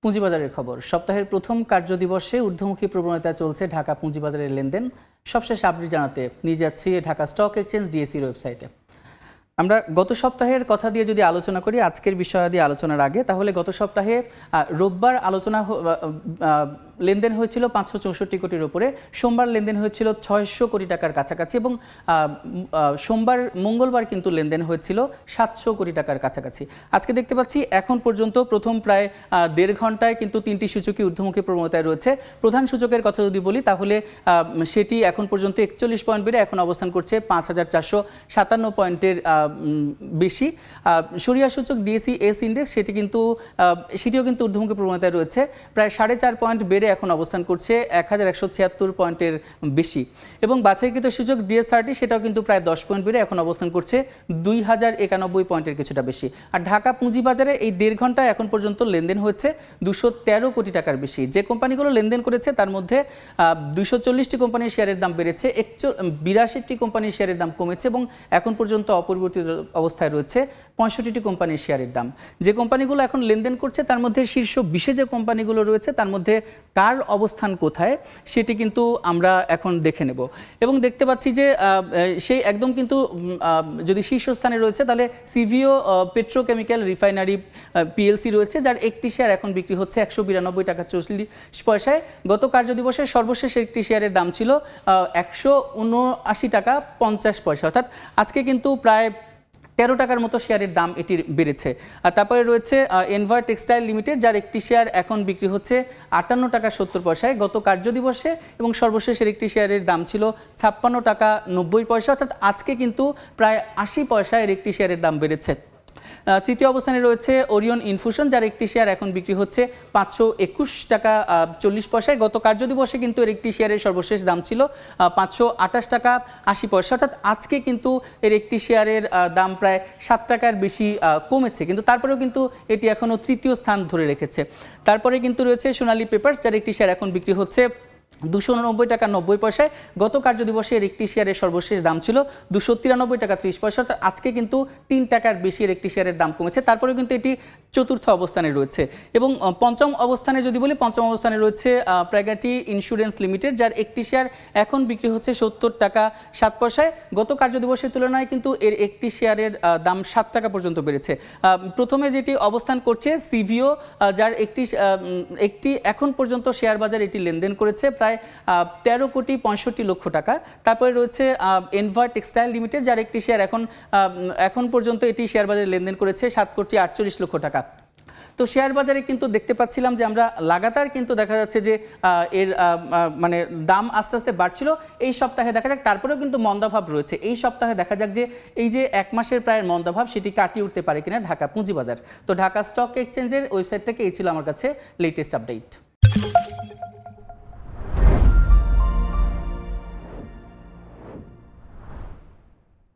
পুঁজিবাজারের খবর। সপ্তাহের প্রথম কার্যদিবসে ঊর্ধ্বমুখী প্রবণতা চলছে ঢাকা পুঁজিবাজারের লেনদেন। সবশেষ আপডেট জানাতে নিয়ে যাচ্ছি ঢাকা স্টক এক্সচেঞ্জ ডিএসইর ওয়েবসাইটে। আমরা গত সপ্তাহের কথা দিয়ে যদি আলোচনা করি আজকের বিষয়াদি আলোচনার আগে, তাহলে গত সপ্তাহে রোববার লেনদেন হয়েছিল 564 কোটির উপরে, সোমবার লেনদেন হয়েছিল 600 কোটি টাকার কাছাকাছি এবং মঙ্গলবার কিন্তু লেনদেন হয়েছিল 700 কোটি টাকার কাছাকাছি। আজকে দেখতে পাচ্ছি এখন পর্যন্ত প্রথম প্রায় 1.5 ঘন্টায় কিন্তু তিনটি সূচকই ঊর্ধ্বমুখী প্রবণতায় রয়েছে। প্রধান সূচকের কথা যদি বলি তাহলে সেটি এখন পর্যন্ত 41 পয়েন্ট বেড়ে এখন অবস্থান করছে 5457 পয়েন্টের বেশি। সরিয়া সূচক ডিএসই এস ইন্ডেক্স সেটিও কিন্তু ঊর্ধ্বমুখী প্রবণতায় রয়েছে, প্রায় 4.5 পয়েন্ট বেড়ে এখন অবস্থান করছে 1176 পয়েন্টের বেশি। এবং বাছাইকৃত সূচক ডিএস30 সেটাও কিন্তু প্রায় 10 পয়েন্ট বেড়ে এখন অবস্থান করছে 2091 পয়েন্টের কিছুটা বেশি। আর ঢাকা পুঁজিবাজারে এই 1.5 ঘন্টায় এখন পর্যন্ত লেনদেন হচ্ছে 213 কোটি টাকার বেশি। যে কোম্পানিগুলো লেনদেন করেছে তার মধ্যে 240টি কোম্পানির শেয়ারের দাম বেড়েছে, 82টি কোম্পানির শেয়ারের দাম কমেছে এবং এখন পর্যন্ত অপরিবর্তিত অবস্থায় রয়েছে 65টি কোম্পানির শেয়ারের দাম। যে কোম্পানিগুলো এখন লেনদেন করছে তার মধ্যে শীর্ষ 20-এ যে কোম্পানিগুলো রয়েছে তার মধ্যে কার অবস্থান কোথায় সেটি কিন্তু আমরা এখন দেখে নেব। এবং দেখতে পাচ্ছি যে সেই একদম কিন্তু যদি শীর্ষস্থানে রয়েছে তাহলে সিভিও পেট্রোকেমিক্যাল রিফাইনারি পিএলসি রয়েছে, যার একটি শেয়ার এখন বিক্রি হচ্ছে 192 টাকা 40 পয়সায়। গত কার্যদিবসের সর্বশেষ একটি শেয়ারের দাম ছিল 179 টাকা 50 পয়সা, অর্থাৎ আজকে কিন্তু প্রায় 13 টাকার মতো শেয়ারের দাম এটির বেড়েছে। আর তারপরে রয়েছে এনভার টেক্সটাইল লিমিটেড, যার একটি শেয়ার এখন বিক্রি হচ্ছে 58 টাকা 70 পয়সায় গত কার্যদিবসে, এবং সর্বশেষের একটি শেয়ারের দাম ছিল 56 টাকা 90 পয়সা, অর্থাৎ আজকে কিন্তু প্রায় 80 পয়সায় একটি শেয়ারের দাম বেড়েছে। তৃতীয় অবস্থানে রয়েছে ওরিয়ন ইনফিউশন, যার একটি শেয়ার এখন বিক্রি হচ্ছে 521 টাকা 40 পয়সায়। গত কার্যদিবসে কিন্তু এর একটি শেয়ারের সর্বশেষ দাম ছিল 528 টাকা 80 পয়সা, অর্থাৎ আজকে কিন্তু এর একটি শেয়ারের দাম প্রায় 7 টাকার বেশি কমেছে, কিন্তু তারপরেও কিন্তু এটি এখনও তৃতীয় স্থান ধরে রেখেছে। তারপরে কিন্তু রয়েছে সোনালী পেপারস, যার একটি শেয়ার এখন বিক্রি হচ্ছে 289 টাকা 90 পয়সায়। গত কার্যদিবসে এর একটি শেয়ারের সর্বশেষ দাম ছিল 293 টাকা 30 পয়সা, অর্থাৎ আজকে কিন্তু 3 টাকার বেশি এর একটি শেয়ারের দাম কমেছে। তারপরেও কিন্তু এটি চতুর্থ অবস্থানে রয়েছে। এবং পঞ্চম অবস্থানে যদি বলি, পঞ্চম অবস্থানে রয়েছে প্রাইগাটি ইন্স্যুরেন্স লিমিটেড, যার একটি শেয়ার এখন বিক্রি হচ্ছে 70 টাকা 7 পয়সায়। গত কার্যদিবসের তুলনায় কিন্তু এর একটি শেয়ারের দাম 7 টাকা পর্যন্ত বেড়েছে। প্রথমে যেটি অবস্থান করছে সিভিও, যার একটি এখন পর্যন্ত শেয়ার বাজার এটি লেনদেন করেছে প্রায় 13 কোটি 65 লক্ষ টাকা। তারপরে রয়েছে এনভার টেক্সটাইল লিমিটেড, যার একটি শেয়ার এখন পর্যন্ত এটি শেয়ার বাজারে লেনদেন করেছে 7 কোটি 48 লক্ষ টাকা। তো শেয়ার বাজারে কিন্তু দেখতে পাচ্ছিলাম যে আমরা লাগাতার কিন্তু দেখা যাচ্ছে যে এর মানে দাম আস্তে আস্তে বাড়ছিল। এই সপ্তাহে দেখা যাক, তারপরেও কিন্তু মন্দাভাব রয়েছে। এই সপ্তাহে দেখা যাক যে এই যে 1 মাসের প্রায় মন্দাভাব সেটি কাটিয়ে উঠতে পারে কিনা ঢাকা পুঁজিবাজার। তো ঢাকা স্টক এক্সচেঞ্জের ওয়েবসাইট থেকে এই ছিল আমার কাছে লেটেস্ট আপডেট।